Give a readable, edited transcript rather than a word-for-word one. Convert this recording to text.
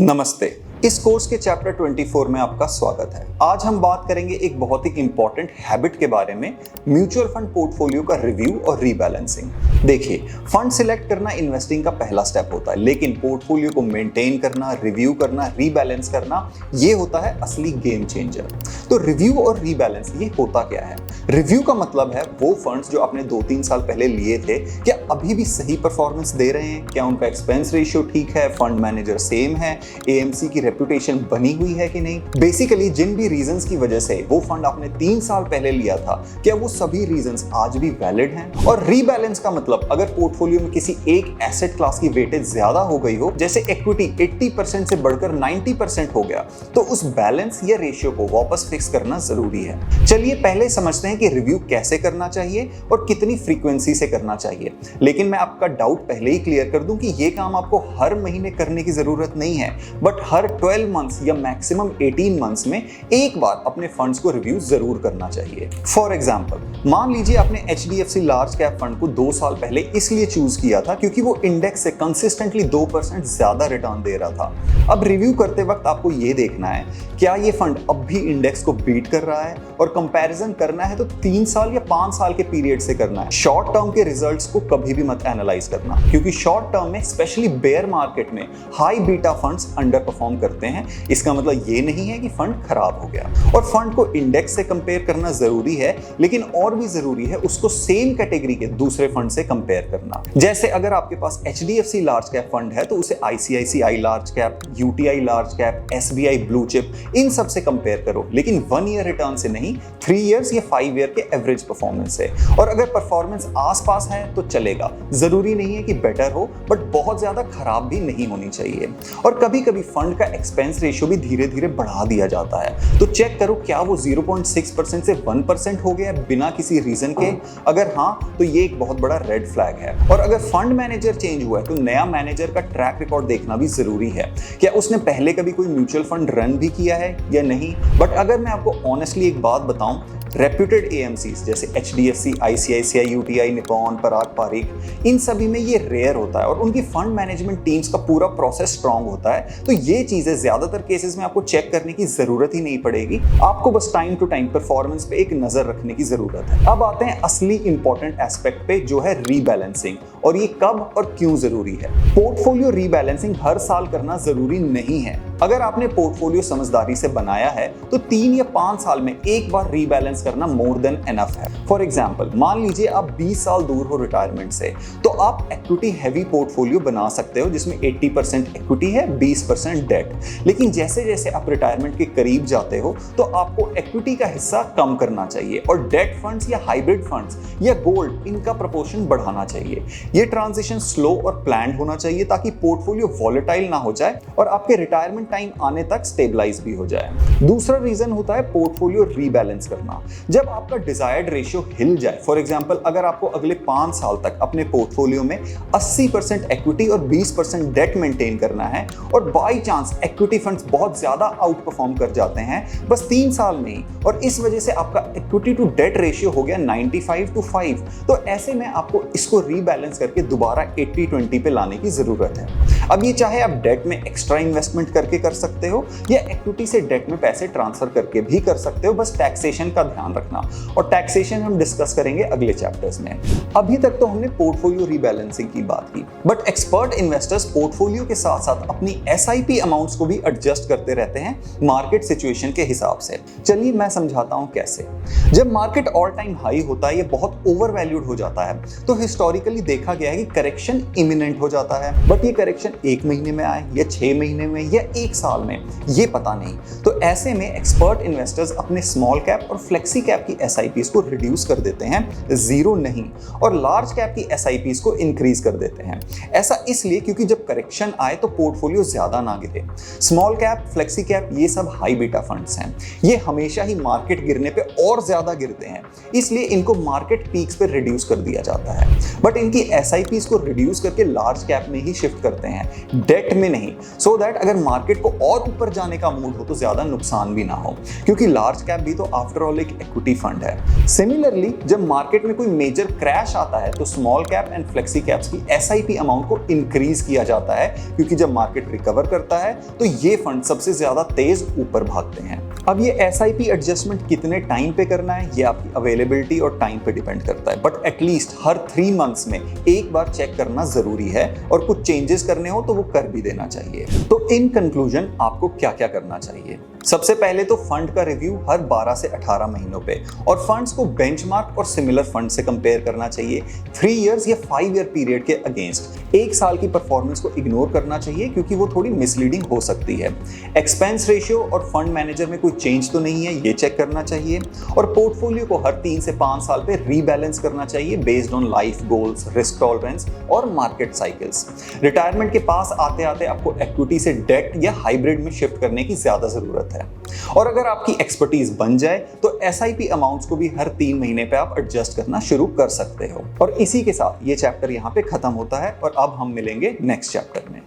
नमस्ते। इस कोर्स के चैप्टर 24 में आपका स्वागत है। आज हम बात करेंगे एक बहुत ही इंपॉर्टेंट हैबिट के बारे में, म्यूचुअल फंड पोर्टफोलियो का रिव्यू और रीबैलेंसिंग। देखिए, फंड सिलेक्ट करना इन्वेस्टिंग का पहला स्टेप होता है, लेकिन पोर्टफोलियो को मेंटेन करना, रिव्यू करना, रीबैलेंस करना, ये होता है असली गेम चेंजर। तो रिव्यू और रीबैलेंस ये होता क्या है? रिव्यू का मतलब है वो फंड्स जो आपने 2-3 साल पहले लिए थे, क्या अभी भी सही परफॉर्मेंस दे रहे हैं? क्या उनका एक्सपेंस रेशियो ठीक है? फंड मैनेजर सेम है? एएमसी की रेपुटेशन बनी हुई है कि नहीं? बेसिकली जिन भी रीजंस की वजह से वो फंड आपने 3 साल पहले लिया था, क्या वो सभी रीजंस आज भी वैलिड हैं? और रीबैलेंस का मतलब अगर पोर्टफोलियो में किसी एक एसेट क्लास की वेटेज ज्यादा हो गई हो, जैसे इक्विटी 80% से बढ़कर 90% हो गया, तो उस बैलेंस या रेशियो को वापस फिक्स करना जरूरी है। चलिए पहले समझते हैं कि रिव्यू कैसे करना चाहिए और कितनी फ्रीक्वेंसी से करना चाहिए। लेकिन मैं आपका डाउट पहले ही क्लियर कर दूं कि ये काम आपको हर महीने करने की जरूरत नहीं है, बट हर 12 मंथ्स या मैक्सिमम 18 मंथ्स में एक बार अपने फंड्स को रिव्यू जरूर करना चाहिए। फॉर एग्जांपल, मान लीजिए आपने HDFC लार्ज कैप फंड को 2 साल पहले इसलिए चूज किया था क्योंकि वो इंडेक्स से कंसिस्टेंटली 2% ज्यादा रिटर्न दे रहा था। अब रिव्यू करते वक्त आपको ये देखना है, क्या ये फंड अब भी इंडेक्स को बीट कर रहा है? और कंपैरिजन करना है तो 3 साल या 5 साल के पीरियड से करना है। शॉर्ट टर्म के रिजल्ट्स को कभी भी मत एनालाइज करना, क्योंकि शॉर्ट टर्म में स्पेशली बेयर मार्केट में high beta funds under perform करते हैं। इसका मतलब ये नहीं है कि फंड खराब हो गया। और फंड को इंडेक्स से कंपेयर करना जरूरी है, लेकिन और भी जरूरी है उसको सेम कैटेगरी के दूसरे फंड से कंपेयर करना। जैसे अगर आपके पास HDFC लार्ज कैप फंड है तो उसे ICICI large cap, UTI large cap, SBI blue chip, इन सब से कंपेयर करो, लेकिन 1 ईयर रिटर्न से नहीं, 3 इयर्स या 5 ईयर के एवरेज परफॉर्मेंस से। और अगर परफॉर्मेंस आसपास है तो चलेगा, जरूरी नहीं है कि बेटर हो, बट बहुत ज्यादा खराब भी नहीं होनी चाहिए। और कभी कभी फंड का एक्सपेंस रेशियो भी धीरे धीरे बढ़ा दिया जाता है, तो चेक करो क्या वो 0.6% से 1% हो गया बिना किसी रीजन के। अगर हाँ, तो ये एक बहुत बड़ा रेड फ्लैग है। और अगर फंड मैनेजर चेंज हुआ है तो नया मैनेजर का ट्रैक रिकॉर्ड देखना भी जरूरी है। क्या उसने पहले कभी कोई म्यूचुअल फंड रन भी किया है या नहीं? बट अगर मैं आपको ऑनेस्टली एक बात बताऊं, रेप्यूटेड AMCs जैसे HDFC, ICICI, UTI, निपॉन, पराग पारिक, इन सभी में ये रेयर होता है और उनकी फंड मैनेजमेंट टीम्स का पूरा प्रोसेस स्ट्रांग होता है। तो ये चीजें ज्यादातर केसेस में आपको चेक करने की जरूरत ही नहीं पड़ेगी। आपको बस टाइम टू टाइम परफॉर्मेंस पे एक नजर रखने की जरूरत है। अब आते हैं असली इंपॉर्टेंट एस्पेक्ट पे, जो है रीबैलेंसिंग, और ये कब और क्यों जरूरी है। पोर्टफोलियो रीबैलेंसिंग हर साल करना जरूरी नहीं है। अगर आपने पोर्टफोलियो समझदारी से बनाया है तो 3 या 5 साल में एक बार रीबैलेंस करना मोर देन एनफ है। फॉर एग्जांपल, मान लीजिए आप 20 साल दूर हो रिटायरमेंट से, तो आप इक्विटी हैवी पोर्टफोलियो बना सकते हो जिसमें 80% इक्विटी है, 20% डेट। लेकिन जैसे जैसे आप रिटायरमेंट के करीब जाते हो तो आपको इक्विटी का हिस्सा कम करना चाहिए और डेट फंड्स या हाइब्रिड फंड्स या गोल्ड, इनका प्रोपोर्शन बढ़ाना चाहिए। ये ट्रांजिशन स्लो और प्लान्ड होना चाहिए ताकि पोर्टफोलियो वॉलेटाइल ना हो जाए और आपके रिटायरमेंट टाइम आने तक स्टेबलाइज भी हो जाए। दूसरा रीजन होता है पोर्टफोलियो रीबैलेंस करना। जब आपका डिजायर्ड रेशियो हिल जाए, फॉर एग्जांपल अगर आपको अगले 5 साल तक अपने पोर्टफोलियो में 80% इक्विटी और 20% डेट मेंटेन करना है और बाय चांस इक्विटी फंड्स बहुत ज्यादा आउट परफॉर्म कर जाते हैं बस 3 साल में ही, और इस वजह से आपका इक्विटी टू डेट रेशियो हो गया 95:5, तो ऐसे में आपको इसको रीबैलेंस करके दोबारा 80-20 पे लाने की जरूरत है। अब ये चाहे आप डेट में एक्स्ट्रा इन्वेस्टमेंट करके कर सकते हो या इक्विटी से डेट में पैसे ट्रांसफर करके भी कर सकते हो, बस टैक्सेशन का ध्यान रखना, और टैक्सेशन हम डिस्कस करेंगे अगले चैप्टर्स में। अभी तक तो हमने पोर्टफोलियो रीबैलेंसिंग की बात की, बट एक्सपर्ट इन्वेस्टर्स पोर्टफोलियो के साथ साथ अपनी SIP अमाउंट्स को भी एडजस्ट करते रहते हैं मार्केट सिचुएशन के हिसाब से। चलिए मैं समझाता हूं कैसे। जब मार्केट ऑल टाइम हाई होता है, ये बहुत ओवर वैल्यूड हो जाता है, तो हिस्टोरिकली देखा गया है कि करेक्शन इमिनेंट हो जाता है। बट ये करेक्शन 1 महीने में आए या 6 महीने में या 1 साल में, ये पता नहीं। तो ऐसे में एक्सपर्ट इन्वेस्टर्स अपने स्मॉल कैप और फ्लेक्सी कैप की SIPs को रिड्यूस कर देते हैं, जीरो नहीं, और लार्ज कैप की SIPs को इंक्रीज कर देते हैं। ऐसा इसलिए क्योंकि जब करेक्शन आए तो पोर्टफोलियो ज्यादा ना गिरे। स्मॉल कैप, फ्लेक्सी कैप, ये सब हाई बीटा फंड्स हैं, ये हमेशा ही मार्केट गिरने पे और ज्यादा गिरते हैं, इसलिए इनको मार्केट पीक्स पे रिड्यूस कर दिया जाता है। बट इनकी SIPs को रिड्यूस करके लार्ज कैप में ही शिफ्ट करते हैं, डेट में नहीं, सो दैट अगर मार्केट को और ऊपर जाने का मूड हो तो ज्यादा नुकसान भी ना हो, क्योंकि लार्ज कैप भी तो आफ्टर ऑल एक इक्विटी फंड है। सिमिलरली जब मार्केट में कोई मेजर क्रैश आता है तो small cap and flexi caps की SIP अमाउंट को इंक्रीज किया जाता है, क्योंकि जब मार्केट रिकवर करता है तो ये फंड सबसे ज्यादा तेज ऊपर भागते हैं। अब ये SIP एडजस्टमेंट कितने टाइम पे करना है ये आपकी अवेलेबिलिटी और टाइम पे डिपेंड करता है, बट एटलीस्ट हर 3 मंथ्स में एक बार चेक करना जरूरी है, और कुछ चेंजेस करने हो तो वो कर भी देना चाहिए। तो इन कंक्लूजन आपको क्या क्या करना चाहिए? सबसे पहले तो फंड का रिव्यू हर 12 से 18 महीनों पे, और फंड्स को बेंचमार्क और सिमिलर फंड से कंपेयर करना चाहिए 3 इयर्स या 5 ईयर पीरियड के अगेंस्ट। 1 साल की परफॉर्मेंस को इग्नोर करना चाहिए, क्योंकि वो थोड़ी मिसलीडिंग हो सकती है। एक्सपेंस रेशियो और फंड मैनेजर में कोई चेंज तो नहीं है, ये चेक करना चाहिए। और पोर्टफोलियो को हर 3 से 5 साल पे रीबैलेंस करना चाहिए based on life goals, risk tolerance और मार्केट साइकिल्स। रिटायरमेंट के पास आते आते आपको इक्विटी से डेट या हाइब्रिड में शिफ्ट करने की ज्यादा जरूरत है। और अगर आपकी एक्सपर्टीज बन जाए तो SIP अमाउंट्स को भी हर 3 महीने पे आप एडजस्ट करना शुरू कर सकते हो। और इसी के साथ ये चैप्टर यहाँ पे खत्म होता है, और अब हम मिलेंगे नेक्स्ट चैप्टर में।